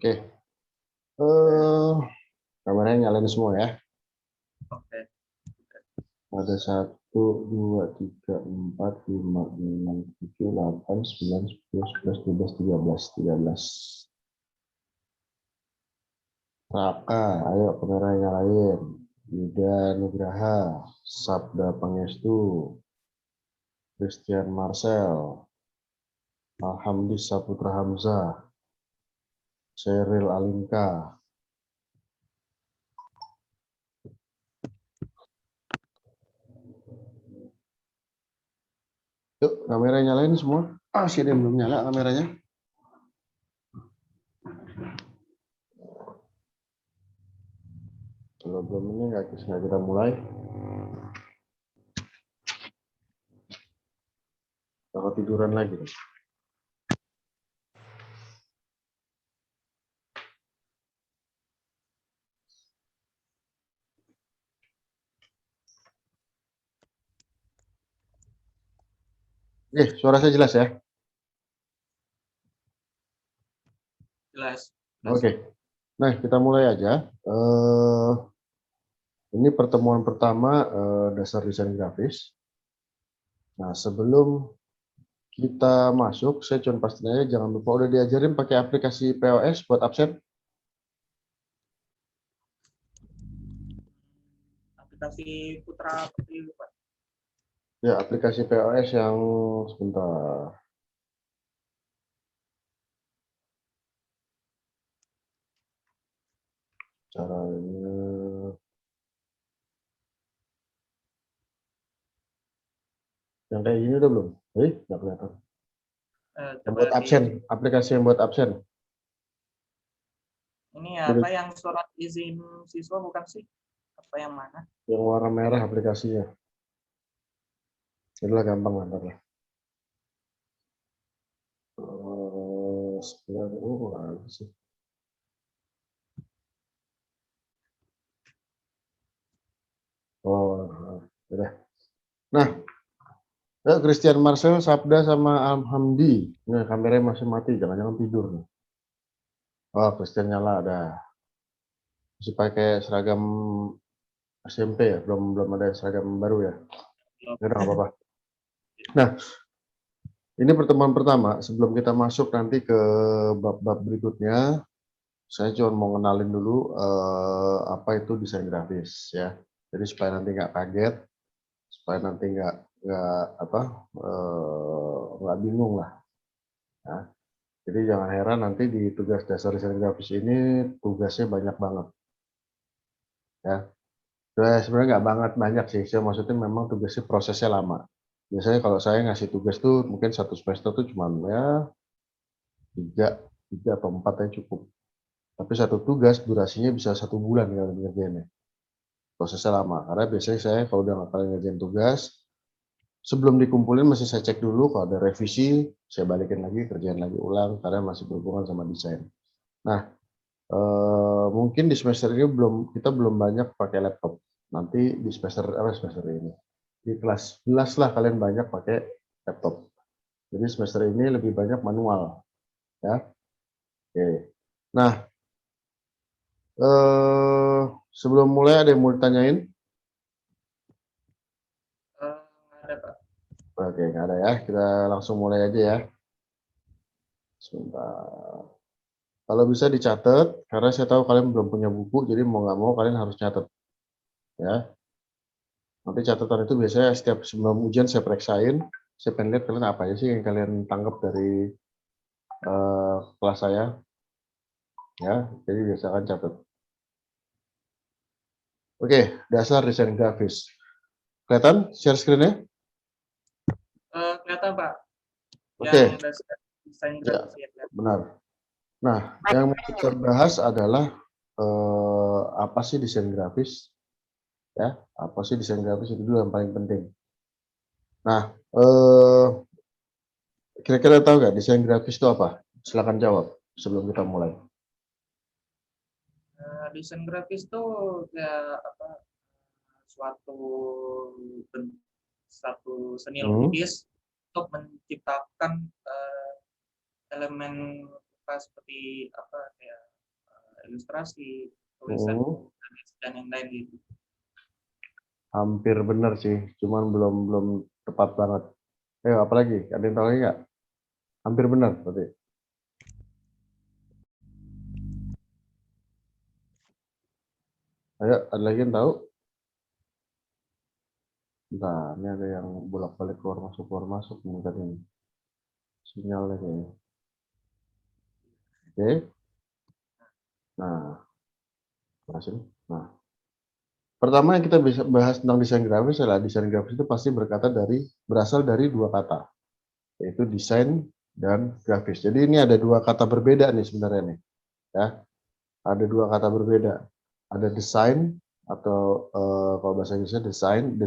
Oke. Eh, kameranya nyalain semua ya. Oke. Ada 1, 2, 3, 4, 5, 6, 7, 8, 9, 10, 11, 12, 13. Raka, ayo kameranya nyalain. Yuda Nugraha, Sabda Pangestu, Christian Marcel, Alhamdulillah Saputra Hamzah, Cheryl Alinka. Yuk, kameranya nyalain semua. Sih dia belum nyala kameranya. Kalau belum ini nggak kita mulai. Takut tiduran lagi. Suara saya jelas ya? Jelas. Oke. Nah, kita mulai aja. Ini pertemuan pertama dasar desain grafis. Nah, sebelum kita masuk, saya cuma pastiin aja, jangan lupa udah diajarin pakai aplikasi POS buat absen. Aplikasi Putra Putri, Pak. Ya, aplikasi POS yang sebentar. Caranya yang kayak gini udah belum? Nggak kelihatan. Yang buat absen, aplikasi yang buat absen. Ini apa yang surat izin siswa bukan sih? Apa yang mana? Yang warna merah aplikasinya. Itulah gampang ntar lah. Lagi sih. Udah. Nah, Christian Marcel, Sabda sama Alhamdi. Nah, kameranya masih mati, jangan-jangan tidur nih. Oh, Christian nyala ada. Masih pakai seragam SMP ya, belum ada seragam baru ya. Ya udah nggak apa-apa. Nah, ini pertemuan pertama. Sebelum kita masuk nanti ke bab-bab berikutnya, saya cuma mau kenalin dulu apa itu desain grafis ya. Jadi supaya nanti nggak kaget, supaya nanti nggak bingung lah. Ya. Jadi jangan heran nanti di tugas dasar desain grafis ini tugasnya banyak banget. Ya, sebenarnya nggak banyak sih. Saya maksudnya memang tugasnya prosesnya lama. Biasanya kalau saya ngasih tugas tuh mungkin 1 semester tuh cuma ya 3 atau 4 ya cukup. Tapi satu tugas durasinya bisa 1 bulan kalau ngerjainnya. Prosesnya lama. Karena biasanya saya kalau udah nggak kalian ngerjain tugas, sebelum dikumpulin masih saya cek dulu kalau ada revisi, saya balikin lagi, kerjain lagi ulang karena masih berhubungan sama desain. Nah, mungkin di semester ini kita belum banyak pakai laptop. Nanti di semester ini di kelas 11 lah kalian banyak pakai laptop. Jadi semester ini lebih banyak manual, ya. Oke. Nah, sebelum mulai ada yang mau ditanyain? Ada, Pak. Oke, nggak ada ya. Kita langsung mulai aja ya. Sebentar. Kalau bisa dicatat, karena saya tahu kalian belum punya buku, jadi mau nggak mau kalian harus catat, ya. Nanti catatan itu biasanya setiap sebelum ujian saya periksain, saya pengen lihat kalian apa aja sih yang kalian tangkap dari kelas saya, ya. Jadi biasakan catat. Oke, dasar desain grafis. Kelihatan share screen-nya? Kelihatan, Pak. Oke. Yang dasar desain grafis ya. Benar. Nah, yang mau kita bahas adalah apa sih desain grafis? Ya, apa sih desain grafis itu dulu yang paling penting. Nah, kira-kira tahu nggak desain grafis itu apa? Silakan jawab sebelum kita mulai. Desain grafis itu ya apa? Satu seni lukis untuk menciptakan elemen seperti apa ya ilustrasi, tulisan, Hmm, dan yang lain gitu. hampir benar sih, cuman belum tepat banget. Ayo, apalagi? Ada yang tahu lagi nggak? Hampir benar berarti. Ayo, ada lagi yang tahu? Nah, ini ada yang bolak-balik keluar masuk nih tadi. Sinyalnya kayaknya. Oke. Nah, masih. Nah, pertama yang kita bisa bahas tentang desain grafis adalah desain grafis itu pasti berasal dari dua kata, yaitu desain dan grafis. Jadi ini ada dua kata berbeda nih sebenarnya nih, ya. Ada dua kata berbeda. Ada desain atau kalau bahasa Inggrisnya desain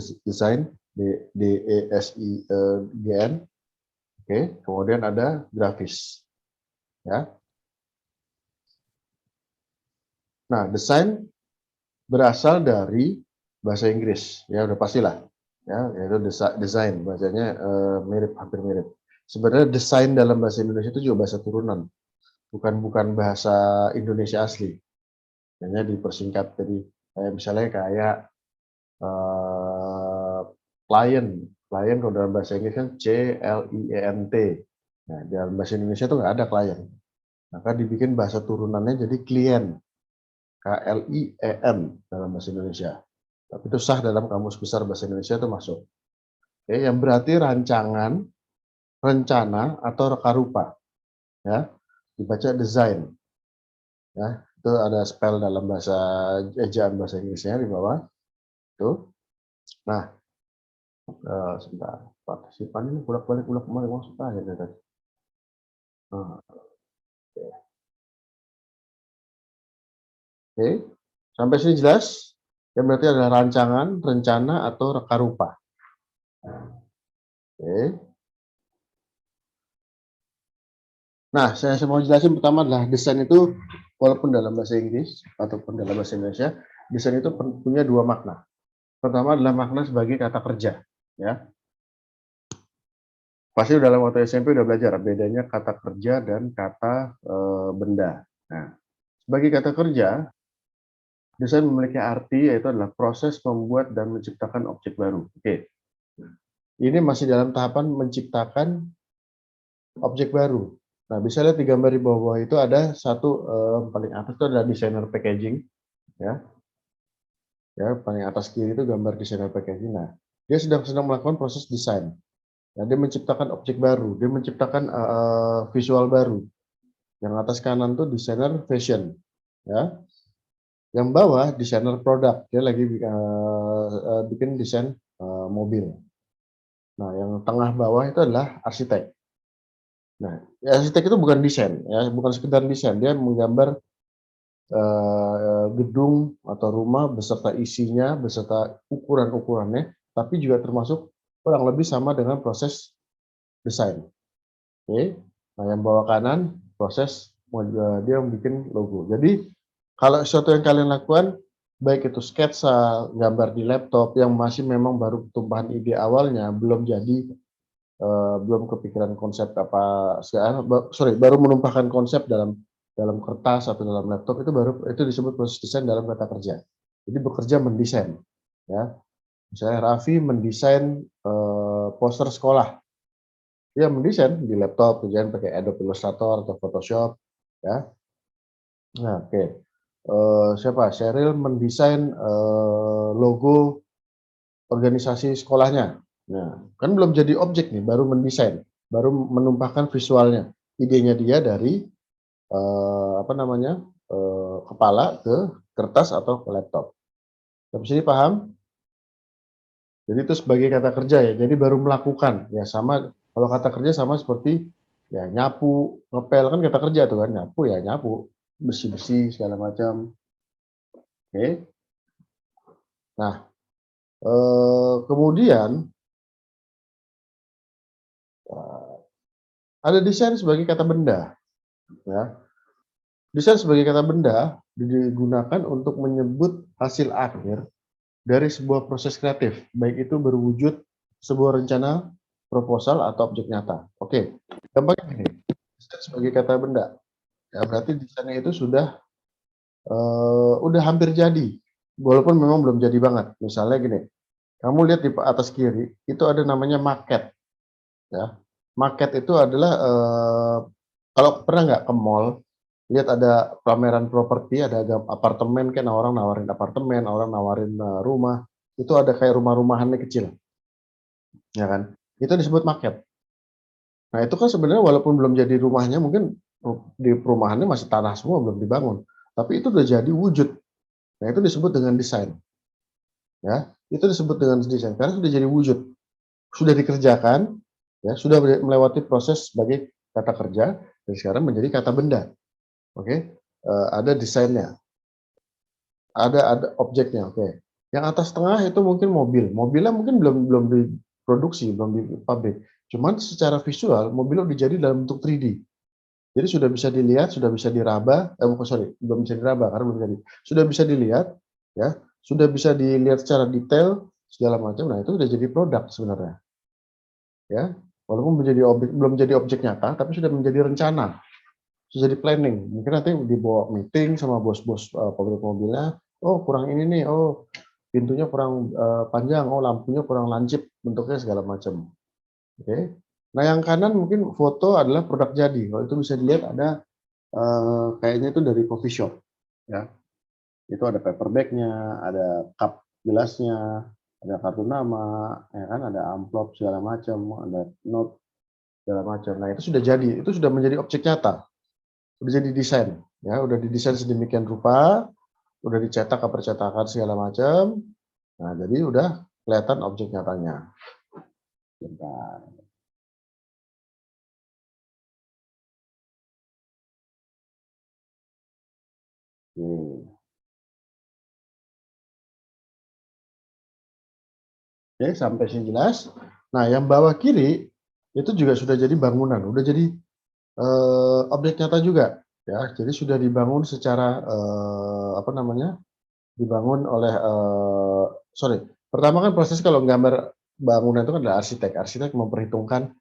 D E S I G N. Oke, kemudian ada grafis, ya. Nah, desain berasal dari bahasa Inggris, ya udah pastilah, ya yaitu desain bahasanya mirip, hampir mirip. Sebenarnya desain dalam bahasa Indonesia itu juga bahasa turunan, bukan bahasa Indonesia asli. Hanya dipersingkat jadi misalnya kayak eh, client, client kalau dalam bahasa Inggris kan CLIENT. Nah, dalam bahasa Indonesia itu nggak ada klien, maka dibikin bahasa turunannya jadi klien, KLIEN dalam bahasa Indonesia. Tapi itu sah dalam kamus besar bahasa Indonesia itu masuk. Oke, yang berarti rancangan, rencana atau reka rupa, ya. Dibaca design, ya. Itu ada spell dalam bahasa ejaan bahasa Inggrisnya di bawah. Tuh. Nah, sebentar. Partisipan ini bolak-balik masuk aja dari tadi. Nah, oke. Sampai sini jelas? Yang berarti adalah rancangan, rencana atau reka rupa. Oke. Nah, saya mau jelasin pertama adalah desain itu walaupun dalam bahasa Inggris ataupun dalam bahasa Indonesia, desain itu punya dua makna. Pertama adalah makna sebagai kata kerja, ya. Pasti dalam waktu SMP udah belajar bedanya kata kerja dan kata benda. Nah, sebagai kata kerja, desain memiliki arti yaitu adalah proses membuat dan menciptakan objek baru. Oke. Ini masih dalam tahapan menciptakan objek baru. Nah, bisa lihat di gambar di bawah itu ada satu paling atas itu adalah desainer packaging, ya. Ya, paling atas kiri itu gambar desainer packaging. Nah, dia sedang melakukan proses desain. Nah, dia menciptakan objek baru, dia menciptakan visual baru. Yang atas kanan tuh desainer fashion, ya. Yang bawah desainer produk, dia lagi bikin desain mobil. Nah, yang tengah bawah itu adalah arsitek. Nah, arsitek itu bukan desain, ya, bukan sekedar desain, dia menggambar gedung atau rumah beserta isinya, beserta ukuran-ukurannya, tapi juga termasuk kurang lebih sama dengan proses desain. Oke. Nah, yang bawah kanan proses dia bikin logo. Jadi kalau sesuatu yang kalian lakukan, baik itu sketsa, gambar di laptop yang masih memang baru tumpahan ide awalnya, belum jadi, belum kepikiran konsep apa, baru menumpahkan konsep dalam kertas atau dalam laptop, itu disebut proses desain dalam kata kerja. Jadi bekerja mendesain, ya. Misalnya Raffi mendesain poster sekolah, dia mendesain di laptop, kemudian pakai Adobe Illustrator atau Photoshop, ya. Nah, oke. Siapa? Sheryl mendesain logo organisasi sekolahnya. Nah, kan belum jadi objek nih, baru mendesain, baru menumpahkan visualnya. Idenya dia dari apa namanya, kepala ke kertas atau ke laptop. Sampai sini paham? Jadi itu sebagai kata kerja ya. Jadi baru melakukan ya, sama kalau kata kerja sama seperti ya nyapu, ngepel kan kata kerja tuh kan, nyapu ya nyapu, bersih-bersih segala macam. Oke. Nah, kemudian ada desain sebagai kata benda, ya. Desain sebagai kata benda digunakan untuk menyebut hasil akhir dari sebuah proses kreatif, baik itu berwujud sebuah rencana, proposal atau objek nyata. Oke, gampangnya gini, desain sebagai kata benda, ya berarti desainnya itu sudah udah hampir jadi, walaupun memang belum jadi banget. Misalnya gini, kamu lihat di atas kiri, itu ada namanya market, ya. Market itu adalah, kalau pernah nggak ke mall, lihat ada pameran properti, ada apartemen kan, orang nawarin apartemen, orang nawarin, rumah, itu ada kayak rumah-rumahannya kecil, ya kan? Itu disebut market. Nah, itu kan sebenarnya walaupun belum jadi rumahnya, mungkin di perumahannya masih tanah semua, belum dibangun, tapi itu udah jadi wujud. Nah, itu disebut dengan desain, ya. Itu disebut dengan desain, karena sudah jadi wujud, sudah dikerjakan, ya, sudah melewati proses sebagai kata kerja, dan sekarang menjadi kata benda, oke? Ada desainnya, ada objeknya, oke. Yang atas tengah itu mungkin mobil, mobilnya mungkin belum diproduksi, belum di pabrik, cuman secara visual mobilnya udah jadi dalam bentuk 3D. Jadi sudah bisa dilihat, sudah bisa diraba, bukan sorry, belum bisa diraba karena belum jadi. Sudah bisa dilihat, ya, sudah bisa dilihat secara detail segala macam. Nah, itu sudah jadi produk sebenarnya, ya. Walaupun belum jadi objek nyata, tapi sudah menjadi rencana, sudah jadi planning. Mungkin nanti dibawa meeting sama bos-bos pabrik mobilnya. Oh, kurang ini nih. Oh, pintunya kurang panjang. Oh, lampunya kurang lancip bentuknya segala macam. Oke. Nah, yang kanan mungkin foto adalah produk jadi. Kalau itu bisa dilihat ada kayaknya itu dari coffee shop, ya. Itu ada paper bag-nya, ada cup gelasnya, ada kartu nama, ya kan, ada amplop segala macam, ada note segala macam. Nah, itu sudah jadi, itu sudah menjadi objek nyata, udah jadi desain, ya, udah didesain sedemikian rupa, udah dicetak ke percetakan segala macam. Nah, jadi udah kelihatan objek nyatanya. Bentar. Oke. Oke, sampai sini jelas. Nah, yang bawah kiri itu juga sudah jadi bangunan, udah jadi objek nyata juga, ya. Jadi sudah dibangun secara, apa namanya, dibangun oleh, sorry, pertama kan proses kalau gambar bangunan itu kan adalah arsitek. Arsitek memperhitungkan,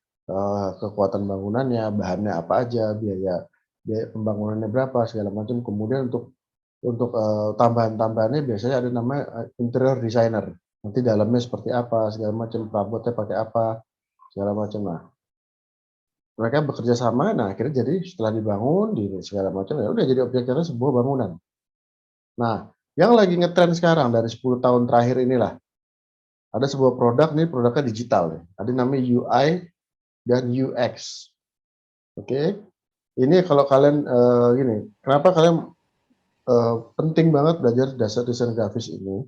kekuatan bangunannya, bahannya apa aja, biaya biaya pembangunannya berapa, segala macam. Kemudian untuk, tambahan-tambahannya biasanya ada namanya, interior designer. Nanti dalamnya seperti apa, segala macam, perabotnya pakai apa, segala macam. Nah, mereka bekerja sama, nah akhirnya jadi setelah dibangun, di segala macam, ya udah jadi objek nyata sebuah bangunan. Nah, yang lagi ngetren sekarang dari 10 tahun terakhir inilah, ada sebuah produk nih, produknya digital nih. Ada namanya UI dan UX. Oke. Ini kalau kalian, gini, kenapa kalian, penting banget belajar dasar desain grafis ini,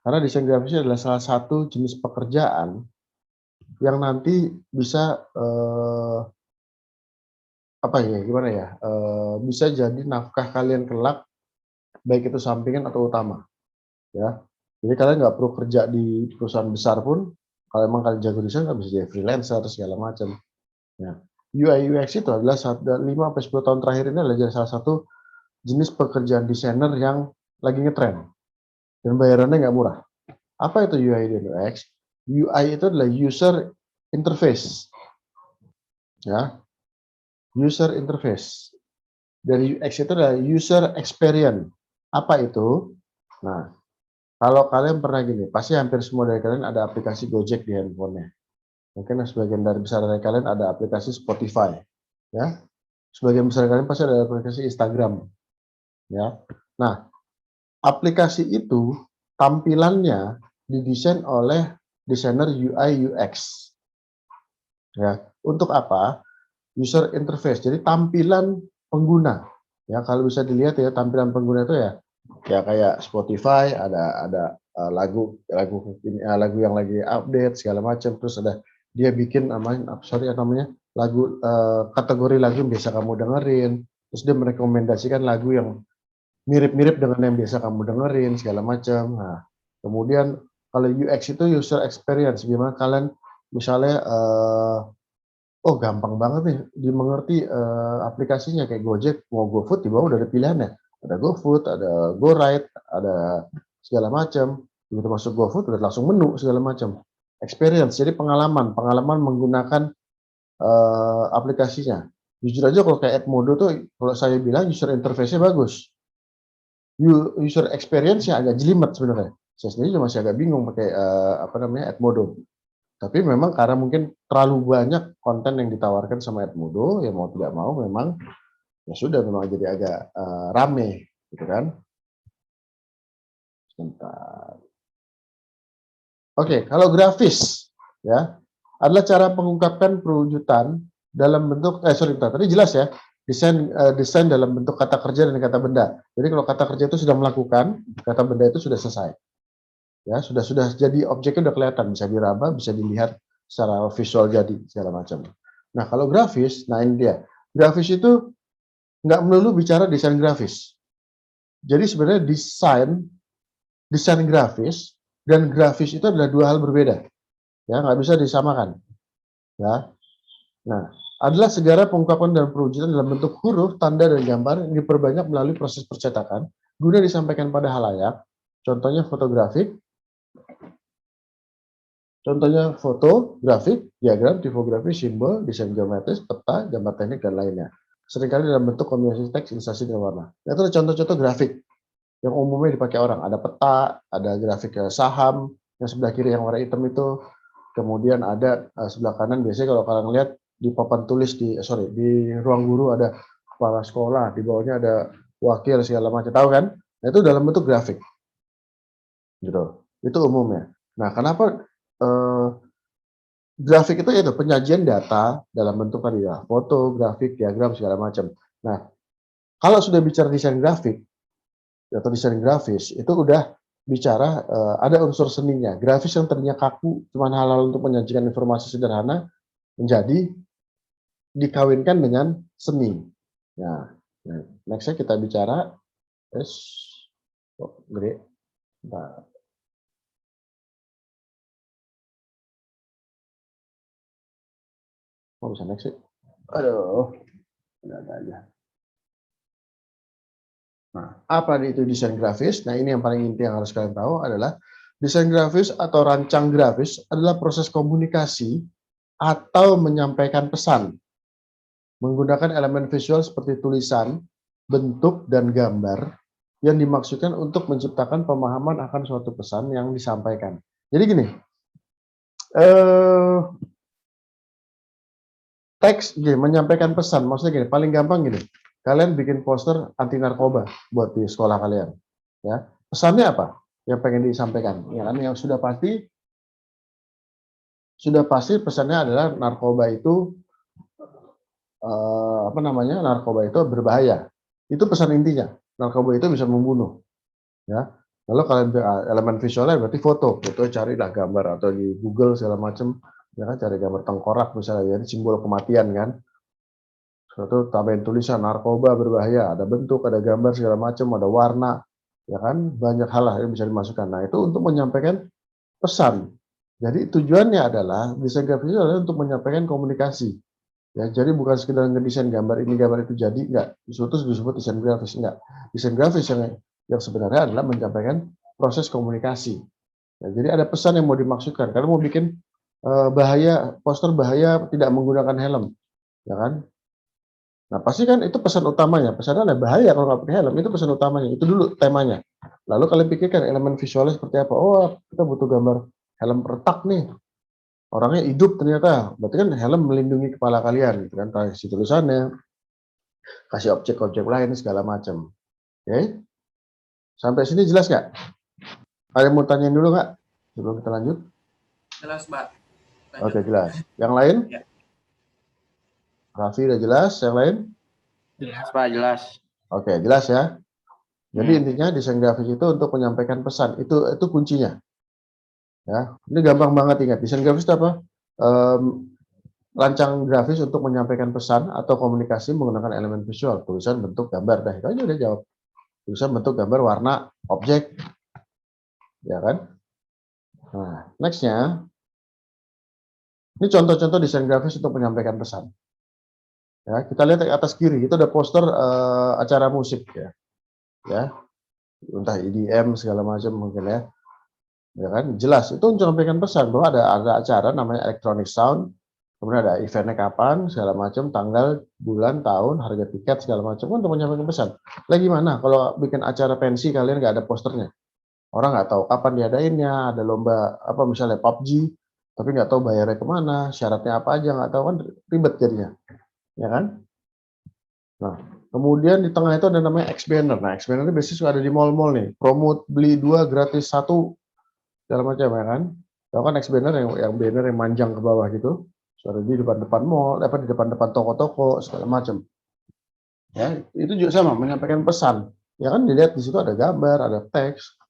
karena desain grafis adalah salah satu jenis pekerjaan yang nanti bisa, apa ya, gimana ya, bisa jadi nafkah kalian kelak, baik itu sampingan atau utama, ya. Jadi kalian nggak perlu kerja di perusahaan besar pun, kalau emang kalian jago desain, kalian bisa jadi freelancer segala macam. Nah, UI UX itu adalah 5 sampai 10 tahun terakhir ini adalah salah satu jenis pekerjaan desainer yang lagi ngetren dan bayarannya nggak murah. Apa itu UI dan UX? UI itu adalah user interface, ya, user interface. Dari UX itu adalah user experience. Apa itu? Nah, kalau kalian pernah gini, pasti hampir semua dari kalian ada aplikasi Gojek di handphonenya. Mungkin sebagian besar dari kalian ada aplikasi Spotify, ya. Sebagian besar kalian pasti ada aplikasi Instagram, ya. Nah, aplikasi itu tampilannya didesain oleh desainer UI UX, ya. Untuk apa? User interface. Jadi tampilan pengguna. Ya, kalau bisa dilihat ya tampilan pengguna itu ya kayak Spotify ada lagu yang lagi update segala macam, terus ada dia bikin namanya lagu, kategori lagu yang biasa kamu dengerin, terus dia merekomendasikan lagu yang mirip-mirip dengan yang biasa kamu dengerin segala macam. Nah, kemudian kalau UX itu user experience, gimana kalian misalnya, oh gampang banget nih dimengerti, aplikasinya kayak Gojek, mau GoFood di bawah udah ada pilihannya. Ada GoFood, ada GoRide, ada segala macam. Begitu masuk GoFood udah langsung menu segala macam. Experience, jadi pengalaman menggunakan, aplikasinya. Jujur aja kalau kayak Edmodo tuh kalau saya bilang user interface-nya bagus. user experience-nya agak jelimet sebenarnya. Saya sendiri juga masih agak bingung pakai apa namanya Edmodo. Tapi memang karena mungkin terlalu banyak konten yang ditawarkan sama Edmodo, ya mau tidak mau memang ya sudah memang jadi agak rame, gitu kan? Sebentar. Oke, kalau grafis ya adalah cara mengungkapkan perwujudan dalam bentuk sorry, tadi jelas ya desain dalam bentuk kata kerja dan kata benda. Jadi kalau kata kerja itu sudah melakukan, kata benda itu sudah selesai. Ya, sudah jadi objeknya udah kelihatan, bisa diraba, bisa dilihat secara visual jadi segala macam. Nah, kalau grafis, nah ini dia. Grafis itu nggak melulu bicara desain grafis. Jadi sebenarnya desain grafis dan grafis itu adalah dua hal berbeda. Ya, nggak bisa disamakan. Ya. Nah, adalah segala pengungkapan dan perwujudan dalam bentuk huruf, tanda, dan gambar yang diperbanyak melalui proses percetakan guna disampaikan pada halayak. Contohnya fotografik, contohnya foto, grafik, diagram, tipografi, simbol, desain geometris, peta, gambar teknik, dan lainnya. Seringkali dalam bentuk kombinasi teks, ilustrasi, dan warna. Itu adalah contoh-contoh grafik yang umumnya dipakai orang. Ada peta, ada grafik saham, yang sebelah kiri yang warna hitam itu. Kemudian ada sebelah kanan, biasanya kalau kalian lihat di papan tulis di ruang guru ada kepala sekolah, di bawahnya ada wakil segala macam. Tahu kan? Nah, itu dalam bentuk grafik. Gitu. Itu umumnya. Nah, kenapa grafik itu yaitu penyajian data dalam bentuk tadi ya, foto, grafik, diagram segala macam. Nah, kalau sudah bicara desain grafik atau desain grafis itu udah bicara ada unsur seninya. Grafis yang tadinya kaku, cuma hal-hal untuk menyajikan informasi sederhana menjadi dikawinkan dengan seni. Nah, nextnya kita bicara gede. Nah, bisa next sih? Aduh, ada aja. Nah, apa itu desain grafis? Nah, ini yang paling inti yang harus kalian tahu adalah desain grafis atau rancang grafis adalah proses komunikasi atau menyampaikan pesan menggunakan elemen visual seperti tulisan, bentuk, dan gambar yang dimaksudkan untuk menciptakan pemahaman akan suatu pesan yang disampaikan. Jadi gini, teks gini, menyampaikan pesan, maksudnya gini, paling gampang gini, kalian bikin poster anti narkoba buat di sekolah kalian, ya. Pesannya apa? Yang pengen disampaikan, ya kan? Yang sudah pasti pesannya adalah narkoba itu narkoba itu berbahaya. Itu pesan intinya. Narkoba itu bisa membunuh, ya. Lalu kalian elemen visualnya berarti foto carilah gambar atau di Google segala macam, ya kan, cari gambar tengkorak misalnya, jadi simbol kematian kan. Suatu tambahin tulisan narkoba berbahaya, ada bentuk, ada gambar segala macam, ada warna, ya kan, banyak hal lah yang bisa dimasukkan. Nah, itu untuk menyampaikan pesan. Jadi tujuannya adalah desain grafis itu adalah untuk menyampaikan komunikasi. Ya, jadi bukan sekedar ngedesain gambar ini gambar itu jadi enggak. Itu disebut desain grafis enggak. Desain grafis yang sebenarnya adalah menyampaikan proses komunikasi. Ya, jadi ada pesan yang mau dimaksudkan. Karena mau bikin poster bahaya tidak menggunakan helm, ya kan? Nah, pasti kan itu pesan utamanya. Pesannya adalah bahaya kalau nggak pakai helm, itu pesan utamanya. Itu dulu temanya. Lalu kalian pikirkan elemen visualnya seperti apa. Oh, kita butuh gambar helm retak nih. Orangnya hidup ternyata. Berarti kan helm melindungi kepala kalian, gitu kan. Kasih tulisannya, kasih objek-objek lain segala macam. Oke? Sampai sini jelas nggak? Ada yang mau tanyain dulu nggak? Sebelum kita lanjut? Jelas, Mbak. Oke, jelas. Yang lain? Ya. Raffi udah jelas, yang lain? Jelas, Pak, jelas. Oke, jelas ya. Jadi intinya desain grafis itu untuk menyampaikan pesan. Itu kuncinya. Ya, ini gampang banget ingat. Desain grafis itu apa? Rancang grafis untuk menyampaikan pesan atau komunikasi menggunakan elemen visual, tulisan, bentuk, gambar. Dah, itu aja udah jawab. Tulisan, bentuk, gambar, warna, objek. Ya kan? Nah, nextnya. Ini contoh-contoh desain grafis untuk menyampaikan pesan. Ya, kita lihat di atas kiri, itu ada poster acara musik ya. Ya. Entah EDM segala macam mungkin ya. Ya kan? Jelas itu untuk menyampaikan pesan bahwa ada acara namanya Electronic Sound, Kemudian ada eventnya kapan, segala macam, tanggal, bulan, tahun, harga tiket, segala macam untuk menyampaikan pesan. Lah gimana kalau bikin acara pensi kalian nggak ada posternya? Orang nggak tahu kapan diadainnya, ada lomba apa misalnya PUBG, tapi nggak tahu bayarnya kemana, syaratnya apa aja nggak tahu kan ribet jadinya, ya kan? Nah, kemudian di tengah itu ada namanya X-Banner. Nah, X-Banner itu biasanya suka ada di mall-mall nih, promote beli 2 gratis 1 segala macam ya kan. Tahu kan X-Banner yang banner yang manjang ke bawah gitu, suara di depan-depan mall, apa di depan-depan toko-toko segala macam. Ya, itu juga sama menyampaikan pesan. Ya kan dilihat di situ ada gambar, ada teks,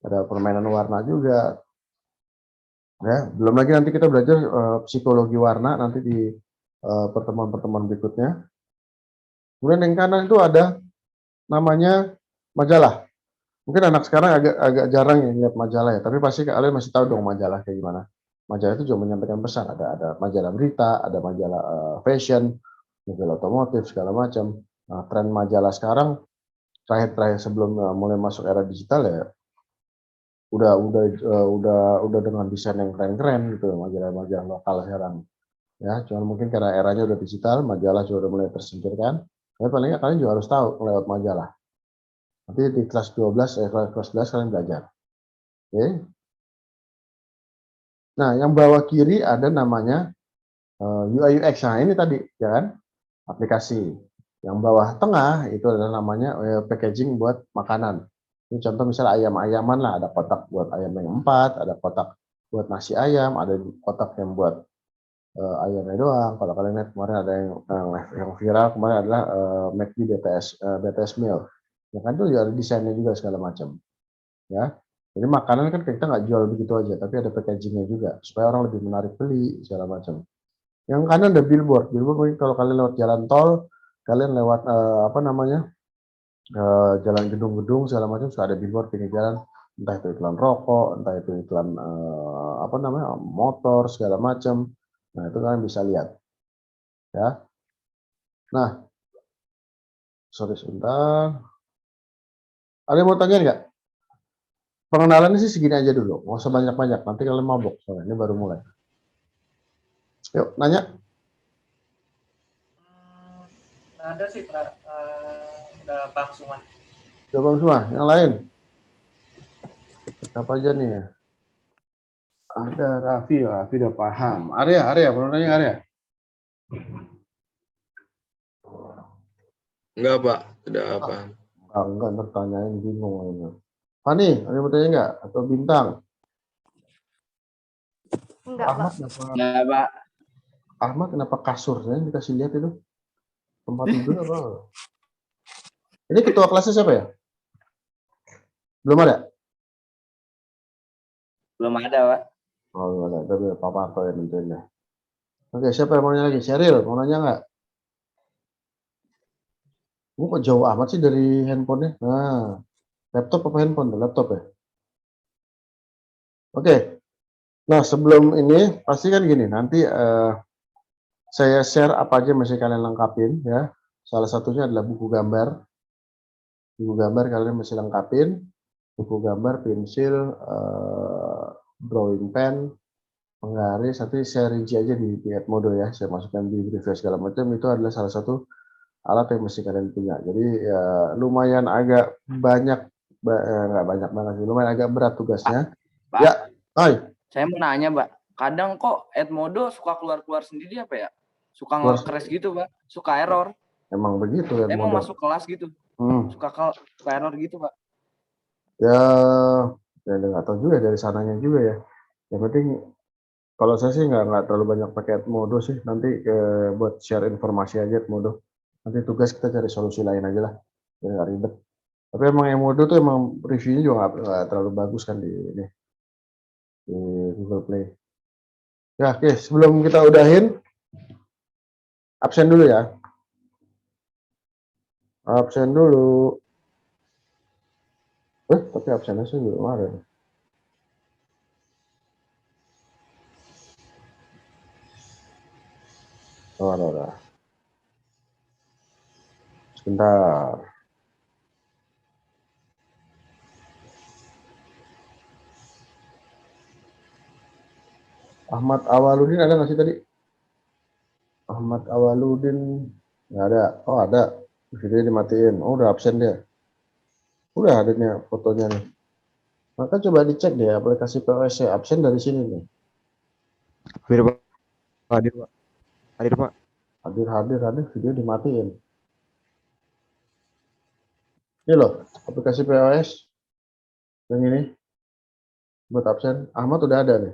ada permainan warna juga. Ya, belum lagi nanti kita belajar psikologi warna nanti di pertemuan-pertemuan berikutnya. Kemudian yang kanan itu ada namanya majalah. Mungkin anak sekarang agak jarang ya lihat majalah ya, tapi pasti kalian masih tahu dong majalah kayak gimana. Majalah itu juga menyampaikan pesan, ada majalah berita, ada majalah fashion, majalah otomotif segala macam. Nah, tren majalah sekarang terakhir sebelum mulai masuk era digital ya udah dengan desain yang keren-keren gitu majalah-majalah lokal sekarang. Ya, cuman mungkin karena eranya udah digital, majalah juga udah mulai tersingkirkan. Tapi paling nggak kalian juga harus tahu lewat majalah. Nanti di kelas 12, kelas 11 kalian belajar. Oke. Nah, yang bawah kiri ada namanya UI UX. Nah, ini tadi, ya kan? Aplikasi. Yang bawah tengah itu adalah namanya packaging buat makanan. Ini contoh misalnya ayam-ayaman lah, ada kotak buat ayam yang 4, ada kotak buat nasi ayam, ada kotak yang buat ayamnya doang. Kalau kalian lihat kemarin ada yang viral kemarin adalah McD BTS meal. Ya kan itu ada desainnya juga segala macam. Ya. Jadi makanan kan kita nggak jual begitu aja, tapi ada packagingnya juga supaya orang lebih menarik beli segala macam. Yang kanan ada billboard. Billboard mungkin kalau kalian lewat jalan tol, kalian lewat apa namanya jalan gedung-gedung segala macam suka ada billboard pinggir jalan, entah itu iklan rokok, entah itu iklan apa namanya motor segala macam. Nah itu kalian bisa lihat, ya. Nah, sorry sebentar. Ada yang mau tanya nggak? Pengenalannya sih segini aja dulu, nggak usah banyak-banyak. Nanti kalian mabok, soalnya ini baru mulai. Yuk, nanya. Ada sih Pak, udah paham semua. Coba semua, yang lain. Apa aja nih ya? Ada Raffi udah paham. Arya, mau nanya Arya? Enggak, Pak. Udah apa? Enggak, ntar tanyain bingung ini. Fani, ada yang mau tanya nggak? Atau Bintang? Enggak, Ahmad Pak. kenapa? Enggak, Pak. Ahmad kenapa kasurnya dikasih lihat itu? Tempat tidur apa? Ini ketua kelasnya siapa ya? Belum ada? Belum ada, Pak. Oh, belum ada. Tapi Pak Parto yang nentuin ya. Oke, siapa yang mau nanya lagi? Sheryl, mau nanya nggak? Ini kok jauh amat sih dari handphonenya? Nah, laptop apa handphone? Laptop ya? Oke. Nah, sebelum ini, pasti kan gini, nanti saya share apa aja yang mesti kalian lengkapin ya. Salah satunya adalah buku gambar. Buku gambar kalian mesti lengkapin. Buku gambar, pensil, drawing pen, penggaris. Nanti saya rinci aja di Edmodo ya. Saya masukkan di brief segala macam. Itu adalah salah satu alat yang mesti kalian punya. Jadi ya, lumayan agak banyak, nggak banyak banget sih. Lumayan agak berat tugasnya. Pak. Ya, hai. Saya mau nanya, Pak. Kadang kok Edmodo suka keluar-keluar sendiri apa ya? Suka nge-crash gitu, Pak. Suka error. Emang begitu ya. Saya mau masuk kelas gitu. Suka error gitu, Pak. Ya, ya nggak tahu juga dari sananya juga ya. Yang penting kalau saya sih nggak terlalu banyak pakai Edmodo sih. Nanti buat share informasi aja Edmodo. Nanti tugas kita cari solusi lain aja lah. Biar nggak ribet. Tapi emang Edmodo tuh emang reviewnya juga nggak terlalu bagus kan di Google Play. Ya, oke. Sebelum kita udahin, absen dulu ya. Absen dulu. Tapi absennya sih belum ada. Oh, ada. Sebentar. Ahmad Awaludin ada nggak sih tadi? Ahmad Awaludin nggak ada. Oh ada, video dimatiin. Oh udah absen dia. Udah ada nih fotonya nih. Maka coba dicek deh aplikasi POS absen dari sini nih. Hadir Pak. Hadir Pak. Hadir Pak. Hadir video dimatiin. Ini loh aplikasi POS yang ini buat absen. Ahmad udah ada nih.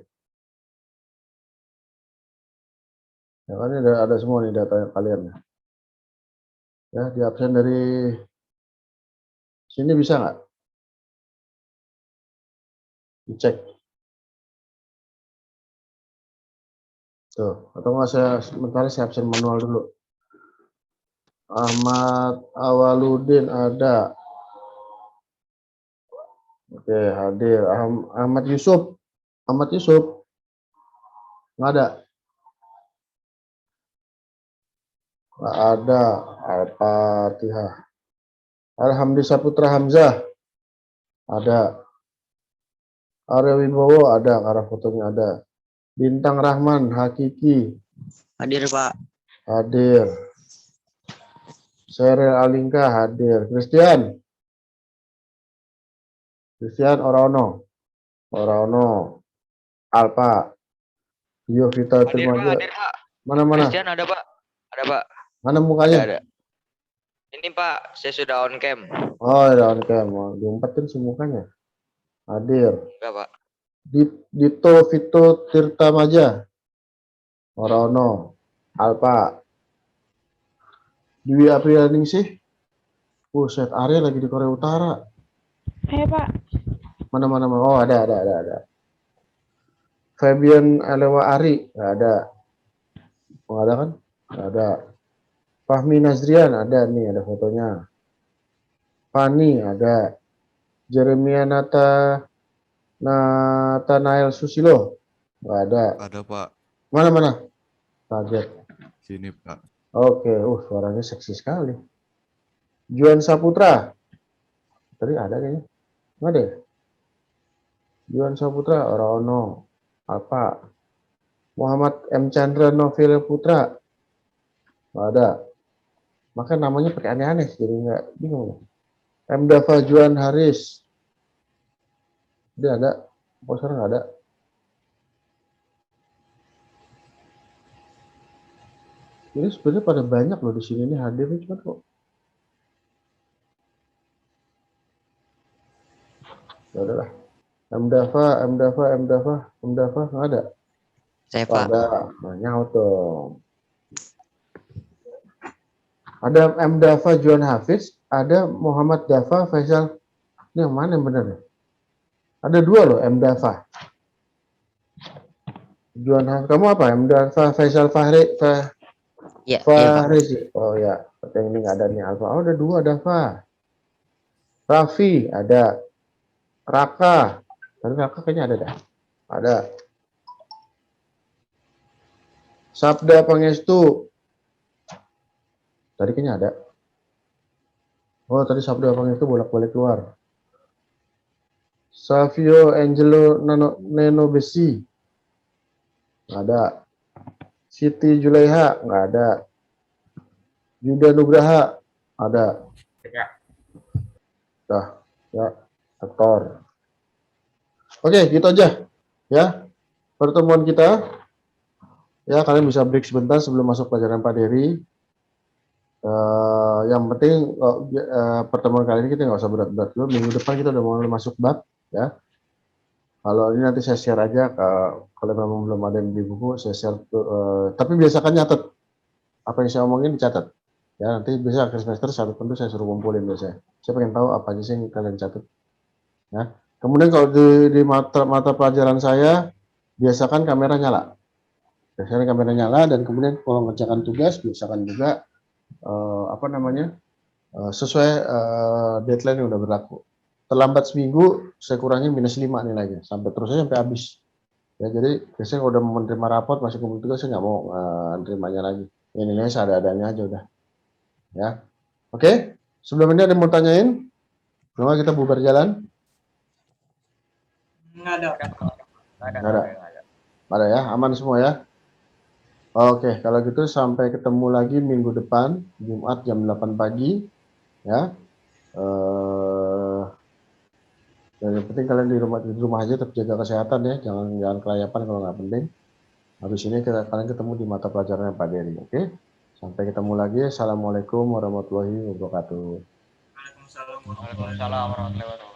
Ya kan ini ada semua nih data kalian. Ya di absen dari sini bisa nggak? Dicek. Tuh, atau nggak saya sementara saya absen manual dulu. Ahmad Awaludin ada. Oke, hadir. Ahmad Yusuf. Ahmad Yusuf. Nggak ada. Nggak ada. Al-Fatihah. Alhamdulillah Saputra Hamzah. Ada. Arya Wibowo ada, karena fotonya ada. Bintang Rahman Hakiki. Hadir Pak. Hadir. Seril Alingka hadir. Christian Orano. Alpa. Bio Vita Trimaja. Mana? Christian ada Pak. Ada Pak. Mana mukanya? Ada. Ini Pak, saya sudah on cam. Oh, ya on cam. Diumpetin sih mukanya. Hadir. Enggak Pak. Dito Vito Tirtamaja. Orano. Alpa. Dwi Aprianingsih. Buset, Arya lagi di Korea Utara. Saya Pak. Mana. Oh, ada. Fabian Alewa Ari, nggak ada. Oh, ada kan? Nggak ada. Fahmi Nazrian ada nih, ada fotonya. Fani ada. Jeremia Nathanael Susilo, nggak ada. Ada Pak, Mana? Kaget. sini Pak. Oke, suaranya seksi sekali. Juan Saputra. Tadi ada kayaknya. Nggak ada ya? Juan Saputra, Orono. Apa? Muhammad M. Chandra Novela Putra. Nggak ada. Maka namanya pakai aneh-aneh, jadi nggak bingung. M. Dava Juan Haris. Dia ada. Kok sekarang nggak ada? Ini sebenarnya pada banyak loh di sini nih hadirnya, cuma kok ya udahlah. M Dava nggak ada. Saya Oh, Pak. ada, nyaut dong. Ada M Dava Juan Hafiz, ada Muhammad Dava Faisal. Ini yang mana yang benar ya? Ada dua loh M Dava. Juan Hafiz, kamu apa? M Dava Faisal Iya, Pak. Fahrizi. Oh ya, yang ini nggak ada nih Alfa. Oh, ada dua Dava. Raffi ada. Raka. Tapi Raka kayaknya ada dah. Ada. Sabda Pangestu. Tadi kayaknya ada. Oh, tadi Sabda Pangestu bolak-balik keluar. Savio Angelo Neno Besi. Nggak ada. Siti Julaiha, nggak ada. Yuda Nugraha, ada. Dah, ya, aktor. Oke, gitu aja. Ya, pertemuan kita. Ya, kalian bisa break sebentar sebelum masuk pelajaran Pak Dery. Yang penting pertemuan kali ini kita nggak usah berat-berat dulu. Minggu depan kita udah mulai masuk bab. Ya. Kalau ini nanti saya share aja, kalau memang belum ada yang di buku, saya share. Tapi biasakan nyatet. Apa yang saya omongin dicatat. Ya, nanti bisa akhir semester satu tentu saya suruh kumpulin biasanya. Saya pengen tahu apa aja sih yang kalian catat. Ya. Kemudian kalau di mata pelajaran saya, biasakan kamera nyala. Biasakan kamera nyala, dan kemudian kalau ngerjakan tugas, biasakan juga sesuai deadline yang udah berlaku. Terlambat seminggu, saya kurangin -5 nilainya, sampai terusnya sampai habis. Ya, jadi biasanya kalau udah menerima raport masih kumpul tugas, saya nggak mau nerimanya lagi. Ya, nilainya seadanya aja udah. Ya, oke. Sebelum ini ada yang mau tanyain? Coba kita bubar jalan. Nggak ada. Nggak ada ya, aman semua ya. Oke, kalau gitu sampai ketemu lagi minggu depan, Jumat jam 8 pagi. Ya. Yang penting kalian di rumah aja tetap jaga kesehatan ya, jangan kelayapan kalau nggak penting. Habis ini kalian ketemu di mata pelajaran Pak Dery, oke? Sampai ketemu lagi. Assalamualaikum warahmatullahi wabarakatuh. Waalaikumsalam Waalaikumsalam warahmatullahi wabarakatuh.